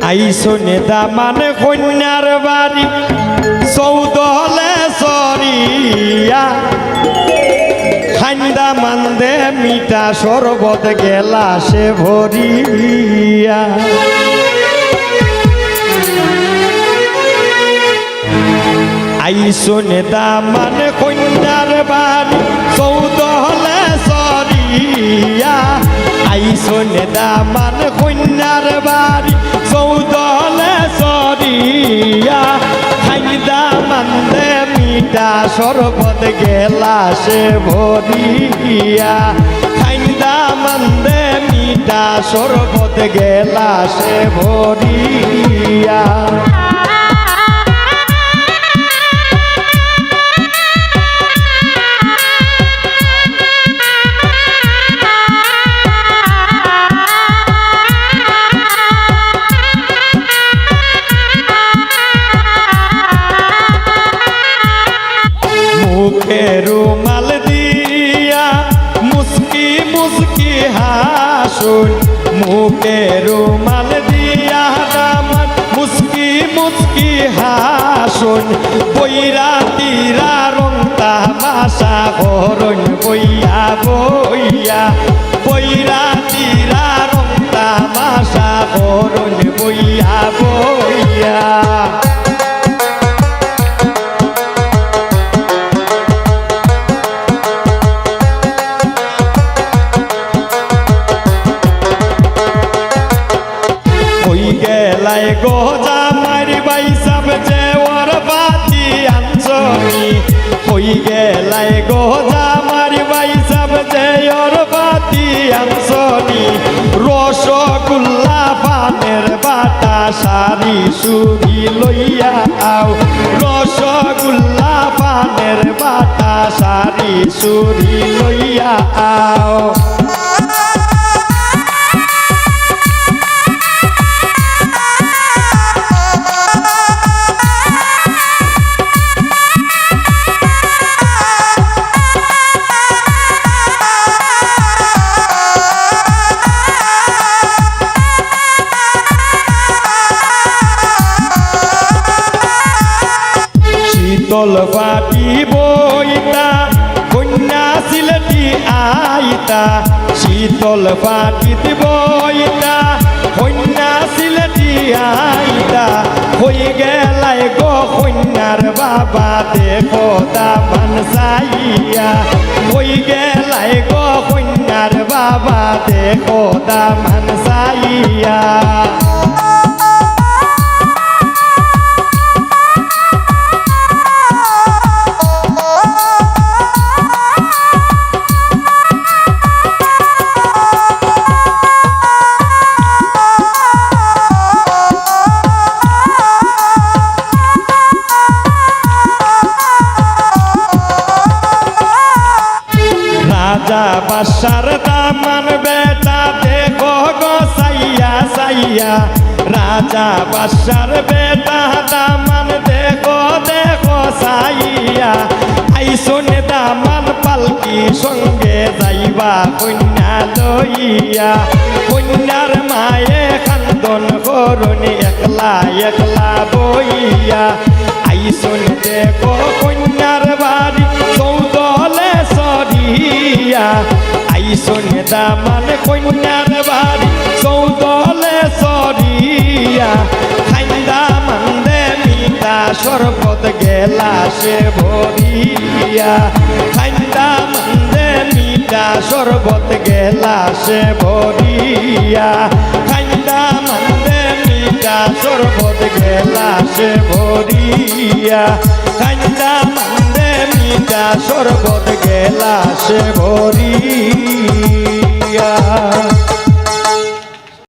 আইসো নেতা মানে কন্যার বাড়ি চৌদলে সরিয়া খান্দা মান্দে মিঠা শরবত গেলাসে ভরিয়া আইসো নেতা মানে কন্যার বাড়ি চৌদলে সরিয়া আইসো নেতা মানে কন্যার বাড়ি চৌদলে সরিয়া খাইদা মান্দে মিঠা শরবত গেলাসে ভরিয়া খাইদা মান্দে মিঠা শরবত গেলাসে ভরিয়া মুখে রুমাল দিয়া মুস্কি মুস্কি হাসুন মুখে রুমাল দিয়া দামান মুস্কি মুস্কি হাসুন বইরা তিরা রং তামাশা করুন বইয়া বইয়া বইরা তিরা রং তামাশা করুন বইয়া বইয়া গেলাই গো জামার বাইসাব যে ওর বাতি আনছনি হই গেলাই গো জামার বাইসাব যে ওর বাতি আনছনি রসগোল্লা পানের বাটা সারি সুরি লইয়া আও রসগোল্লা পানের বাটা সারি সুরি লইয়া আও শীতল পাটি বইতা কন্যা সিলেটি আইতা শীতল পাটিত বইতা কন্যা সিলেটি আইতা হই গেলাই গো কন্যার বাবা দেখো দামান চাইয়া হই গেলাই গো কন্যার বাবা দেখো দামান চাইয়া রাজা বাদশার দামান বেটা দেখো গো সাইয়া সাইয়া রাজা বাদশার বেটা দামান দেখো দেখো সাইয়া আইসন দামান পালকি সঙ্গে যাইবা কন্যা লইয়া কন্যার মায়ে খান্দন করুনি একলা একলা বইয়া আইসন দেখো কন্যার বাড়ি চৌদলে সরিয়া আইসন দামান কন্যার বাড়ি চৌদলে সরিয়া খাইন্দা মান্দে মিঠা শরবত গেলাসে ভরিয়া খাইন্দা মান্দে মিঠা শরবত গেলাসে ভরিয়া খাইন্দা মান্দে মিঠা শরবত গেলাসে ভরিয়া খাইন্দা মান্দে মিঠা শরবত গেলাসে ভরিয়া